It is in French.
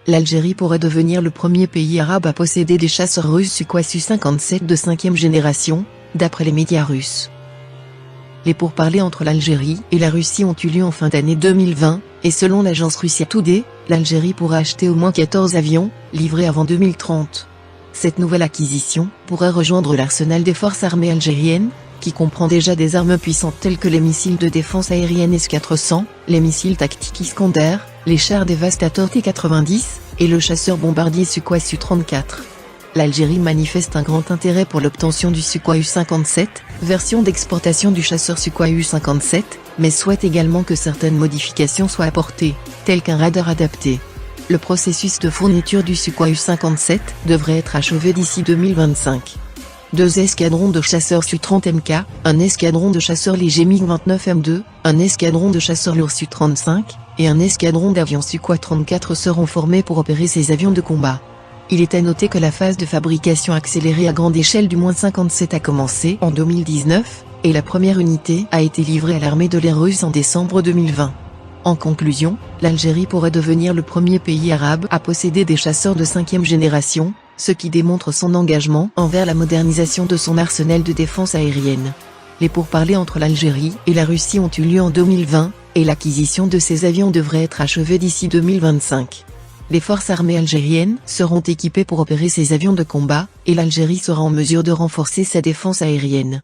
l'Algérie pourrait devenir le premier pays arabe à posséder des chasseurs russes Sukhoi Su-57 de 5e génération, d'après les médias russes. Les pourparlers entre l'Algérie et la Russie ont eu lieu en fin d'année 2020, et selon l'agence Russia Today, l'Algérie pourra acheter au moins 14 avions, livrés avant 2030. Cette nouvelle acquisition pourrait rejoindre l'arsenal des forces armées algériennes, qui comprend déjà des armes puissantes telles que les missiles de défense aérienne S-400, les missiles tactiques Iskander, les chars Devastator T-90, et le chasseur bombardier Sukhoi Su-34. L'Algérie manifeste un grand intérêt pour l'obtention du Sukhoi Su-57, version d'exportation du chasseur Sukhoi Su-57, mais souhaite également que certaines modifications soient apportées, telles qu'un radar adapté. Le processus de fourniture du Sukhoi Su-57 devrait être achevé d'ici 2025. 2 escadrons de chasseurs Su-30MK, un escadron de chasseurs légers MiG-29M2, un escadron de chasseurs lourds Su-35, et un escadron d'avions Sukhoi 34 seront formés pour opérer ces avions de combat. Il est à noter que la phase de fabrication accélérée à grande échelle du -57 a commencé en 2019, et la première unité a été livrée à l'armée de l'air russe en décembre 2020. En conclusion, l'Algérie pourrait devenir le premier pays arabe à posséder des chasseurs de 5e génération, ce qui démontre son engagement envers la modernisation de son arsenal de défense aérienne. Les pourparlers entre l'Algérie et la Russie ont eu lieu en 2020, et l'acquisition de ces avions devrait être achevée d'ici 2025. Les forces armées algériennes seront équipées pour opérer ces avions de combat, et l'Algérie sera en mesure de renforcer sa défense aérienne.